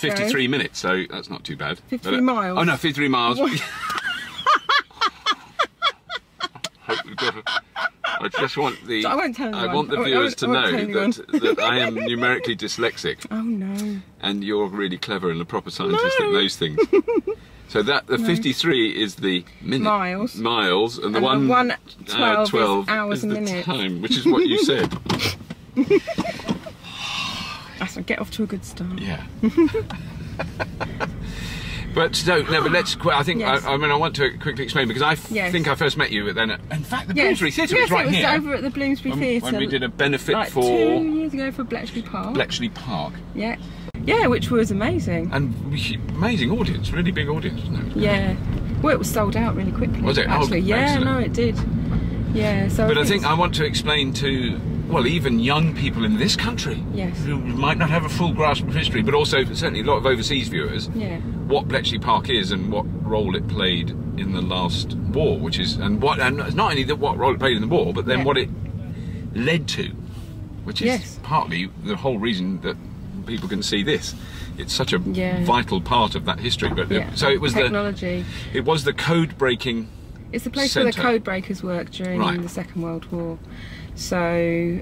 was 53 minutes, so that's not too bad. 53 miles? Oh no, 53 miles. I just want the. I won't tell anyone. I want the viewers to know that I am numerically dyslexic. Oh no. And you're really clever and a proper scientist that knows things. So that the 53 is the minute miles, and the 12 is hours and a minute. Time, which is what you said. That's get off to a good start. Yeah. But let's. I think I mean I want to quickly explain because I think I first met you then. In fact, the Bloomsbury Theatre was right here. Yes, it was over at the Bloomsbury Theatre when we did a benefit like for 2 years ago for Bletchley Park. Bletchley Park. Yeah. Yeah, which was amazing. And amazing audience, really big audience, wasn't it? Yeah. Well, it was sold out really quickly. Was it? Actually, oh, yeah, excellent. no, it did. Yeah. So. But I think I want to explain to. Well, even young people in this country who might not have a full grasp of history, but also certainly a lot of overseas viewers, what Bletchley Park is and what role it played in the last war, and not only what role it played in the war, but then what it led to, which is partly the whole reason that people can see this. It's such a vital part of that history. But so it was technology. It was the code breaking. It's the place where the code breakers worked during the Second World War. So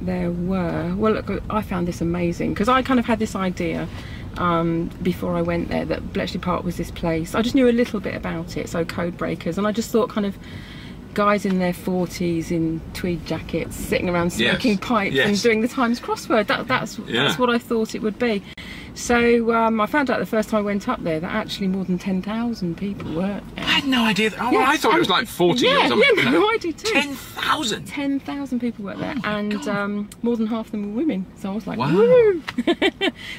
there were, well look, I found this amazing because I kind of had this idea before I went there that Bletchley Park was this place. I just knew a little bit about it, so code breakers, and I just thought kind of guys in their 40s in tweed jackets sitting around smoking pipes and doing the Times crossword. That's what I thought it would be. So I found out the first time I went up there that actually more than 10,000 people were. I had no idea. I thought it was like 40 or something. Yeah, no, I did too. 10,000? 10,000 people worked there, and more than half of them were women. So I was like, woo!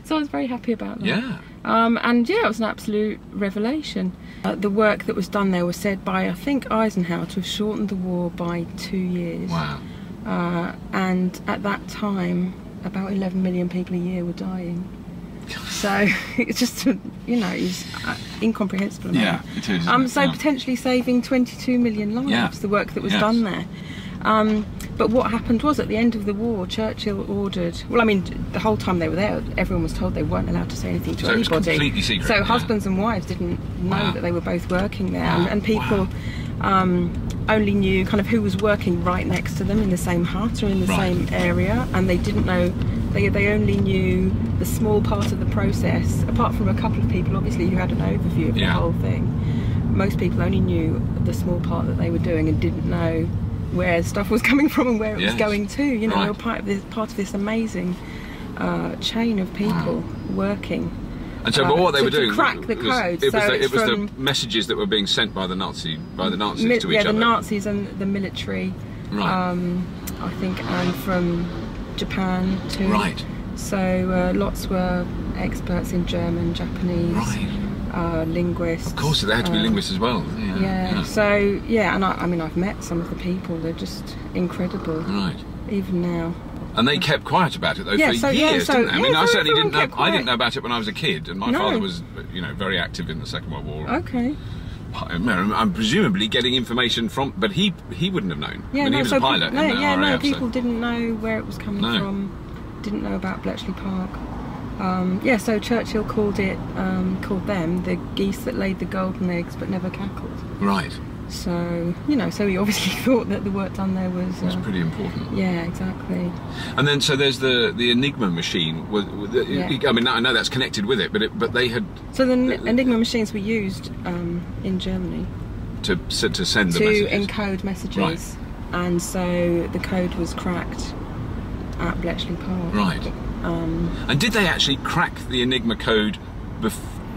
So I was very happy about that. Yeah. And yeah, it was an absolute revelation. The work that was done there was said by, I think, Eisenhower to have shortened the war by 2 years. Wow. And at that time, about 11 million people a year were dying. So it's just, it's incomprehensible amount. Yeah, it is. So potentially saving 22 million lives, the work that was done there. But what happened was at the end of the war, Churchill ordered, well, I mean, the whole time they were there, everyone was told they weren't allowed to say anything to anybody. It was completely secret. So husbands and wives didn't know that they were both working there. And people only knew kind of who was working right next to them in the same hut or in the same area, and they didn't know, they only knew the small part of the process, apart from a couple of people obviously who had an overview of the whole thing. Most people only knew the small part that they were doing and didn't know where stuff was coming from and where it was going to. They were part of this amazing chain of people working. And so, but what they were doing to crack the code. It was the messages that were being sent by the Nazis to each other. Yeah, the Nazis and the military. Right. I think, and from Japan too. Right. So lots were experts in German, Japanese. Right. Linguists. Of course, they had to be linguists as well. Yeah. So and I mean, I've met some of the people. They're just incredible. Right. Even now. And they kept quiet about it though for years, didn't they? I mean, I certainly didn't know. I didn't know about it when I was a kid, and my father was, very active in the Second World War. Okay. I'm presumably getting information from, but he wouldn't have known. Yeah, he was a pilot. People didn't know where it was coming from. Didn't know about Bletchley Park. So Churchill called them the geese that laid the golden eggs but never cackled. Right. So, so he obviously thought that the work done there was pretty important. Yeah, exactly. And then, so there's the Enigma machine. I mean, I know that's connected with it, but they had. So the Enigma machines were used in Germany to send the messages. To encode messages, right. And so the code was cracked at Bletchley Park. Right. And did they actually crack the Enigma code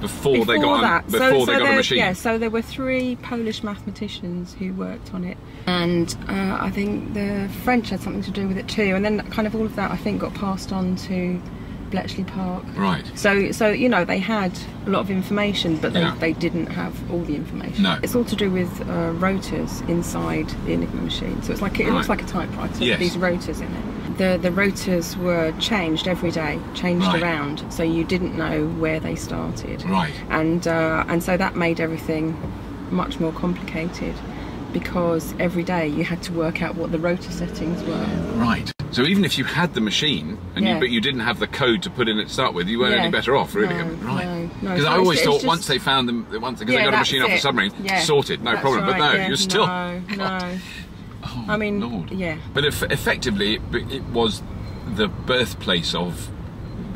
before they got a machine? Yeah, so there were 3 Polish mathematicians who worked on it, and I think the French had something to do with it too, and then kind of all of that I think got passed on to Bletchley Park. Right. So they had a lot of information, but they didn't have all the information. No. It's all to do with rotors inside the Enigma machine, so it's like it looks like a typewriter with these rotors in it. The rotors were changed every day, around, so you didn't know where they started. Right. And so that made everything much more complicated, because every day you had to work out what the rotor settings were. Right. So even if you had the machine, and but you didn't have the code to put in at start with, you weren't any better off, really. Right? Because I always thought once they found them, because they got a machine off the submarine, sorted, no problem. But no, you're still. No. Oh, I mean, Lord. But effectively, it was the birthplace of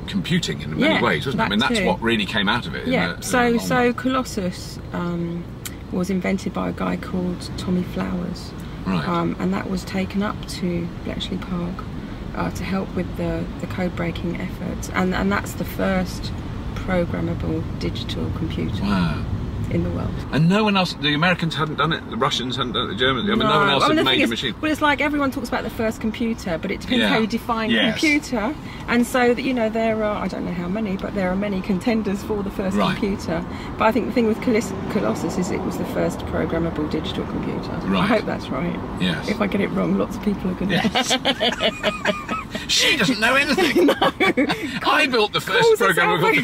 computing in many ways, wasn't it? I mean, that's what really came out of it. So Colossus was invented by a guy called Tommy Flowers, and that was taken up to Bletchley Park to help with the code breaking efforts, and that's the first programmable digital computer in the world. And no one else, the Americans hadn't done it, the Russians hadn't done it, the Germans, no one else had made a machine. Well, it's like everyone talks about the first computer, but it depends how you define computer. And so, you know, there are, I don't know how many, but there are many contenders for the first computer. But I think the thing with Colossus is it was the first programmable digital computer. I hope that's right. Yes. If I get it wrong, lots of people are going to... She doesn't know anything. No. I built the first programmable...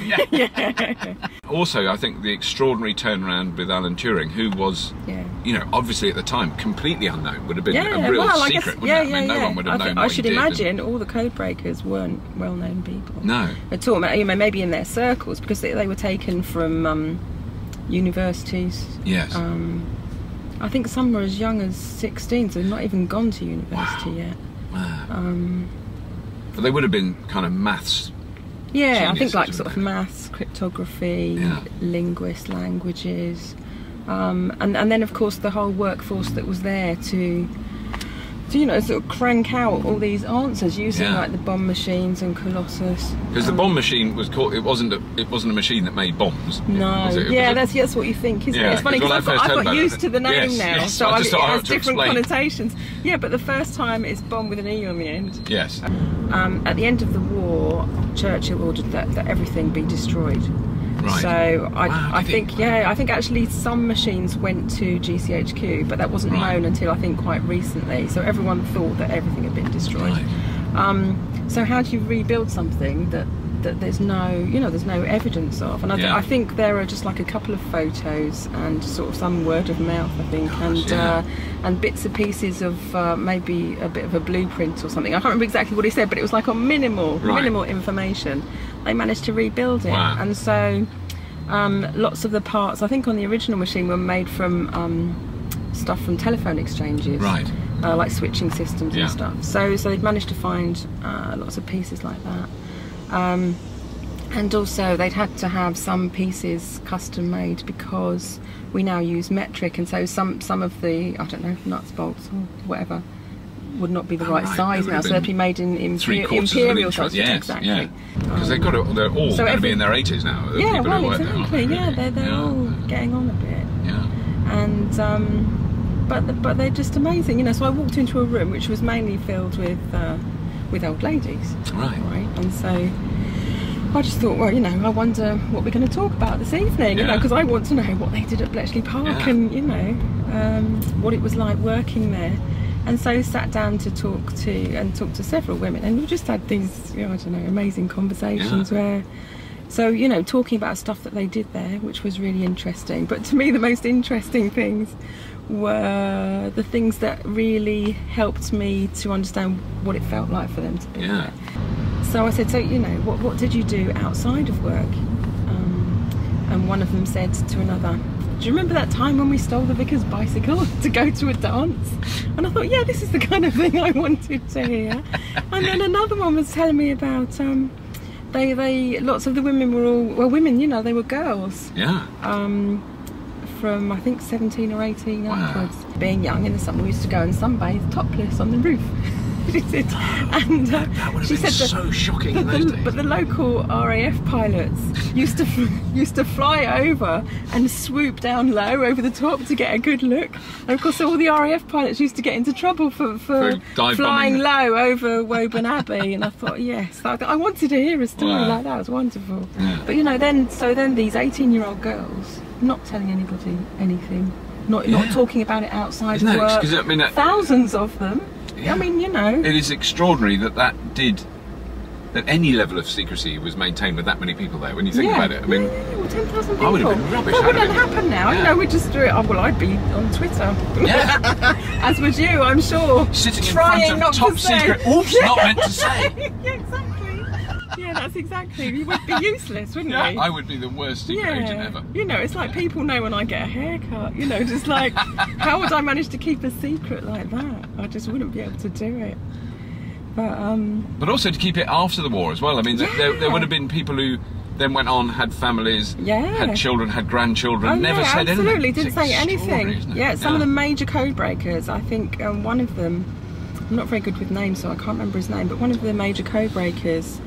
Also, I think the extraordinary turnaround with Alan Turing, who was, you know, obviously at the time completely unknown, would have been a real secret, wouldn't it? I mean, no one would have known what I should imagine all the code breakers weren't well-known people. No. At all. You know, maybe in their circles, because they were taken from universities. Yes. I think some were as young as 16, so they've not even gone to university yet. Wow. But they would have been kind of maths. Yeah, I think like sort of maths, cryptography, linguists, languages, and then of course the whole workforce that was there to you know, sort of crank out all these answers using like the bomb machines and Colossus. Because the bomb machine was called, it wasn't a machine that made bombs. No, that's what you think, isn't it? It's funny because I've got used to the name now, so it has different connotations. Yeah, but the first time it's bomb with an E on the end. Yes. At the end of the war, Churchill ordered that everything be destroyed. Right. So I think actually some machines went to GCHQ, but that wasn't known until I think quite recently. So everyone thought that everything had been destroyed. Right. So how do you rebuild something that there's no evidence of? And I think there are just like a couple of photos and sort of some word of mouth, I think, and bits and pieces of maybe a bit of a blueprint or something. I can't remember exactly what he said, but it was like on minimal information. They managed to rebuild it, and so lots of the parts, I think, on the original machine were made from stuff from telephone exchanges, like switching systems and stuff. So they'd managed to find lots of pieces like that, and also they'd had to have some pieces custom made because we now use metric, and so some of the, I don't know, nuts, bolts or whatever would not be the right size now, so they'd be made in imperial size. Exactly. Because they're all going to be in their 80s now. Yeah, well, exactly. They're all getting on a bit. Yeah. And but they're just amazing, you know. So I walked into a room which was mainly filled with old ladies. Right. And so I just thought, well, you know, I wonder what we're going to talk about this evening, you know, because I want to know what they did at Bletchley Park and, you know, what it was like working there. And so sat down to talk to several women, and we just had these, you know, I don't know, amazing conversations where, so, you know, talking about stuff that they did there, which was really interesting. But to me, the most interesting things were the things that really helped me to understand what it felt like for them to be there. So I said, so, you know, what did you do outside of work? And one of them said to another, do you remember that time when we stole the vicar's bicycle to go to a dance? And I thought, yeah, this is the kind of thing I wanted to hear. And then another one was telling me about lots of the women were all women, you know, they were girls. Yeah. From I think 17 or 18 upwards. Being young in the summer, we used to go and sunbathe topless on the roof. She said, and that would have been so shocking in those days. But the local RAF pilots used to fly over and swoop down low over the top to get a good look. And of course, all the RAF pilots used to get into trouble for flying low over Woburn Abbey. And I thought, yes, I wanted to hear a story like that. It was wonderful. Yeah. But you know, then these 18-year-old girls, not telling anybody anything, not talking about it outside of work. I mean, thousands of them. I mean, you know, it is extraordinary that did that any level of secrecy was maintained with that many people there. When you think about it, I mean, well, 10,000 people. I would have been rubbish. That wouldn't happen now. Yeah. You know, we just do it. Oh, well, I'd be on Twitter. Yeah. As would you, I'm sure. Sitting in Trying front of top secret. Oops, not meant to say. Yeah, exactly. Yeah, that's exactly. You would be useless, wouldn't you? I would be the worst secret agent ever. You know, it's like people know when I get a haircut. You know, just like, how would I manage to keep a secret like that? I just wouldn't be able to do it. But also to keep it after the war as well. I mean, there would have been people who then went on, had families, had children, had grandchildren, never said anything. Absolutely, didn't say anything. Yeah, some of the major code breakers, I think one of them, I'm not very good with names, so I can't remember his name, but one of the major code breakers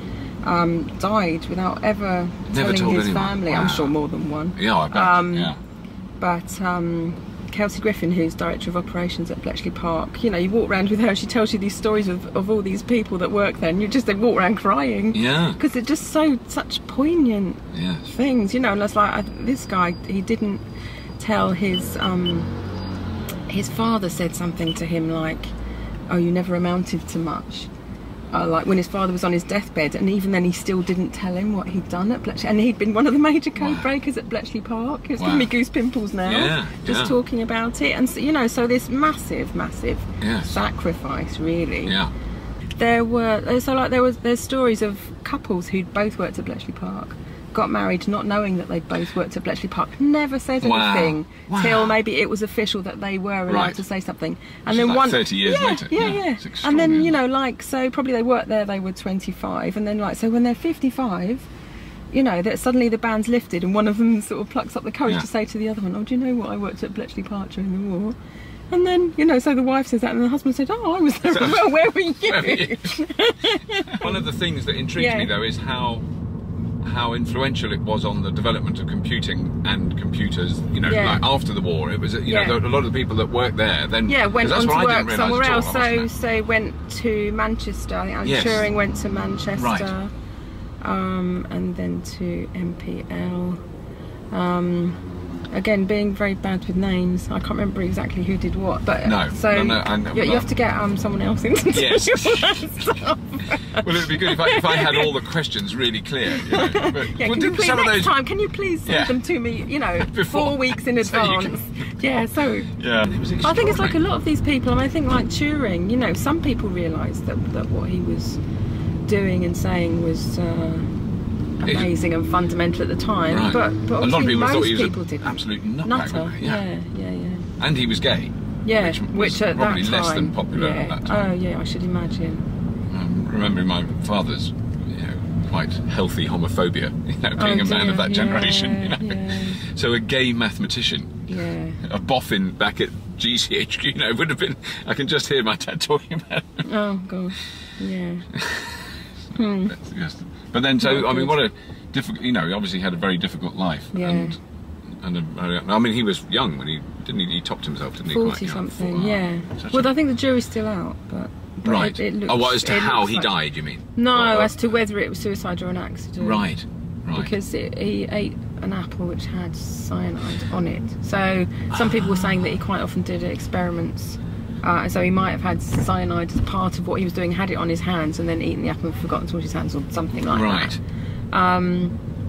died without ever telling his family. Wow. I'm sure more than one. Yeah, I bet. But Kelsey Griffin, who's Director of Operations at Bletchley Park, you know, you walk around with her, she tells you these stories of all these people that work there, and they walk around crying. Yeah. Because they're just such poignant things, you know, and it's like, this guy, he didn't tell his father said something to him like, oh, you never amounted to much. Like when his father was on his deathbed, and even then he still didn't tell him what he'd done at Bletchley, and he'd been one of the major code breakers at Bletchley Park. It's giving me goose pimples now, just talking about it. And so, you know, so this massive sacrifice, really. Yeah. There's stories of couples who'd both worked at Bletchley Park, got married not knowing that they both worked at Bletchley Park, never said anything till maybe it was official that they were allowed to say something, and then like 30 years later. And then, you know, like, so probably they worked there, they were 25, and then like, so when they're 55, you know, that suddenly the band's lifted and one of them sort of plucks up the courage to say to the other one, oh, do you know what, I worked at Bletchley Park during the war. And then, you know, so the wife says that, and the husband said, oh, I was there. Well, where were you? One of the things that intrigues me, though, is how influential it was on the development of computing and computers, you know, like after the war. It was, you know, a lot of the people that worked there then went on to work somewhere else. So went to Manchester. I think Alan Turing went to Manchester, and then to MPL. Again, being very bad with names, I can't remember exactly who did what, but you have to get someone else in to do that stuff. Well, it would be good if I had all the questions really clear. You know, but can you please, next time, can you please send them to me, you know, 4 weeks in advance? I think it's like a lot of these people, and I think like Turing, you know, some people realised that what he was doing and saying was amazing and fundamental at the time, but a lot of people thought he was an absolute nutter. And he was gay. Which at probably that time, less than popular at that time. Oh yeah, I should imagine. Remembering my father's, you know, quite healthy homophobia, you know, being a man of that generation, you know. So a gay mathematician, a boffin back at GCHQ, you know, would have been. I can just hear my dad talking about it. Oh gosh, But then, so I mean, what a difficult. You know, he obviously had a very difficult life, and I mean, he was young when he topped himself, didn't he? 40 something, Well, I think the jury's still out, but right. It looks, as to how he died, you mean? No, as to whether it was suicide or an accident. Right. Because he ate an apple which had cyanide on it. So some people were saying that he quite often did experiments. So he might have had cyanide as part of what he was doing, had it on his hands, and then eaten the apple and forgotten to wash his hands or something like that.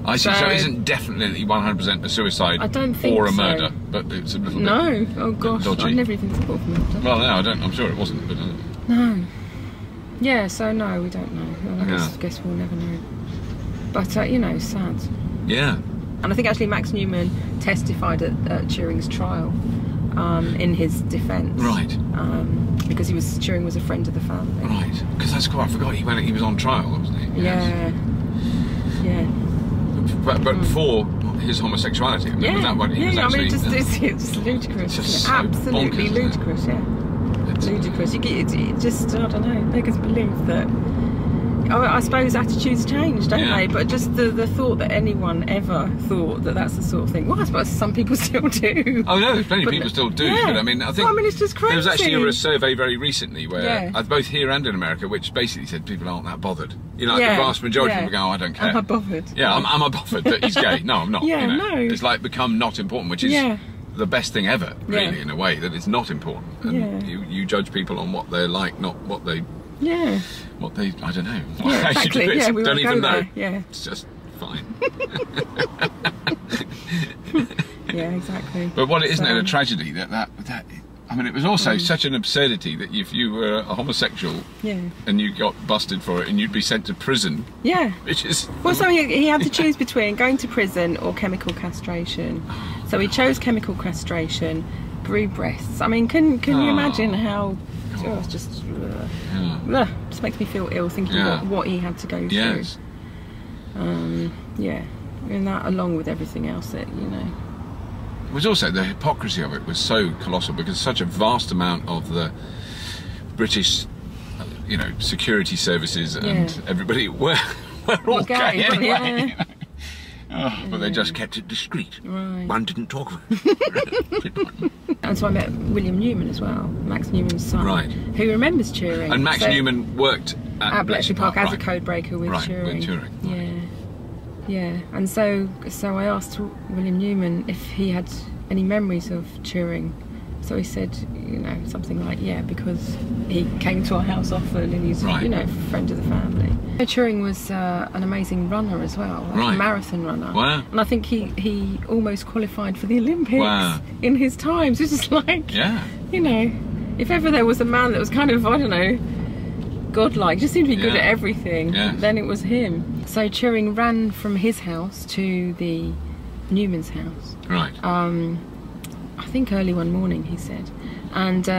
I see. So it isn't definitely 100% a suicide or a murder, but it's a little bit. No. Oh gosh, I never even thought of murder. Well, no, I don't. I'm sure it wasn't, but. No. Yeah. So no, we don't know. I guess we'll never know. But you know, sad. Yeah. And I think actually Max Newman testified at Turing's trial. In his defence, right? Because Turing was a friend of the family, right? Because that's quite. I forgot he was on trial, wasn't he? Yeah. But for his homosexuality, I mean, that one, I mean, it's ludicrous. It's so absolutely bonkers, ludicrous. Ludicrous. You just, I don't know, make us believe that. I suppose attitudes change, don't they? But just the thought that anyone ever thought that that's the sort of thing. Well, I suppose some people still do. Oh no, plenty of people still do. But I mean, I think it's just crazy. There was actually a survey very recently where, both here and in America, which basically said people aren't that bothered. You know, like the vast majority of people go, oh, I don't care. Am I bothered? Yeah, I'm a bothered that he's gay. No, I'm not. Yeah, you know? no. It's like become not important, which is the best thing ever, really, in a way, that it's not important. And you judge people on what they're like, not what they Yeah. What they, I don't know. Yeah, exactly. Yeah, we don't even know. There. Yeah. It's just fine. Yeah, exactly. But what isn't it a tragedy that I mean, it was also such an absurdity that if you were a homosexual and you got busted for it, and you'd be sent to prison. Yeah. Which is... Well, so he had to choose between going to prison or chemical castration. So he chose chemical castration, grew breasts. I mean, can you imagine how... Oh, it's just... just makes me feel ill thinking what he had to go through. Yes. Yeah. And that, along with everything else that, you know... It was also the hypocrisy of it was so colossal, because such a vast amount of the British, you know, security services and everybody were all gay anyway. But they just kept it discreet. Right. One didn't talk about it. And so I met William Newman as well, Max Newman's son, who remembers Turing. And Max Newman worked at Bletchley Park as a code breaker with Turing. With Turing. Yeah. Yeah, and so I asked William Newman if he had any memories of Turing. So he said, you know, something like, yeah, because he came to our house often and he's, you know, a friend of the family. Turing was an amazing runner as well, like a marathon runner. Wow. And I think he almost qualified for the Olympics in his time. So it's just like, you know, if ever there was a man that was kind of, I don't know, godlike, just seemed to be good at everything, then it was him. So Turing ran from his house to the Newman's house. Right. I think early one morning, he said. And so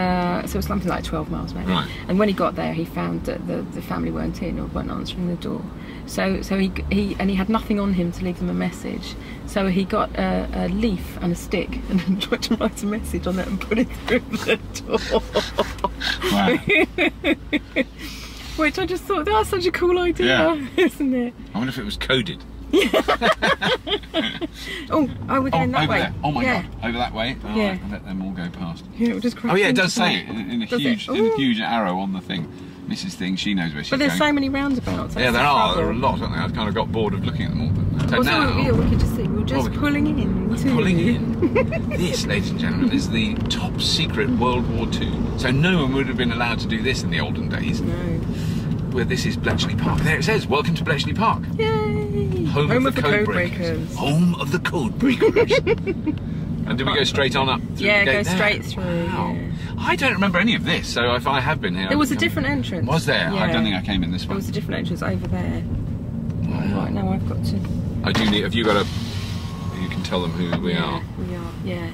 it was something like 12 miles maybe. Right. And when he got there, he found that the family weren't in or weren't answering the door. So he had nothing on him to leave them a message. So he got a leaf and a stick and tried to write a message on it and put it through the door. Wow. Which I just thought, that's such a cool idea, isn't it? I wonder if it was coded. Oh, we're going that way. There. Oh my God, over that way. Oh, yeah. I'll let them all go past. Yeah, we'll just oh yeah, it does say it in a huge arrow on the thing. Mrs. Thing, she knows where she's going. But there's so many roundabouts. Yeah, there are. There are a lot, aren't there? I kind of got bored of looking at them all. But now, we could just see. We're just pulling in. We're pulling in. This, ladies and gentlemen, is the top secret World War II. So no one would have been allowed to do this in the olden days. No. Where this is Bletchley Park. There it says, welcome to Bletchley Park. Yay! Home of the code breakers. Home of the code breakers. And do we go straight on up through the gate go there? straight through. Wow. Yeah. I don't remember any of this, so if I have been here... There was a different entrance. Was there? Yeah. I don't think I came in this one. There was a different entrance over there. Wow. Right, now I've got to... I do need... Have you got a... You can tell them who we are. We are, yeah.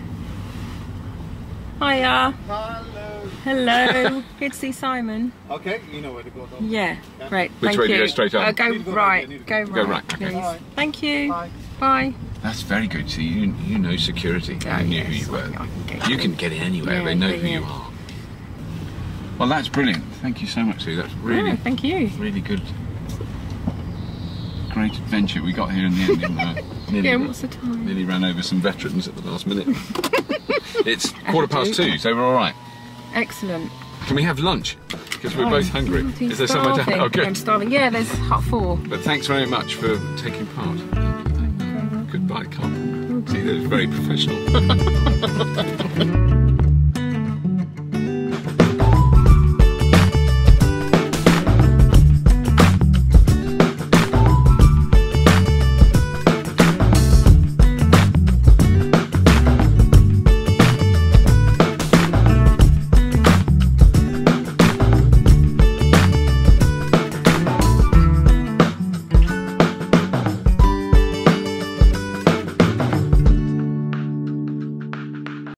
Hiya. Hello. Hello. Here to see Simon. Okay, you know where to go though. Yeah, great. Which way do you go straight up? Go right. Go right, okay. Please. Thank you. Bye. Bye. That's very good. See, you know security. You knew who you were. You can get in anywhere. They know who you are. Well, that's brilliant. Thank you so much, Sue. That's really, thank you. Really good. Great adventure we got here in the end. What's the time? Nearly ran over some veterans at the last minute. It's 2:15, so we're all right. Excellent. Can we have lunch? Because we're both hungry. Is there somewhere to... Oh, good. I'm starving. Yeah, there's hot 4. But thanks very much for taking part. Goodbye, Carpool. See, that was very professional.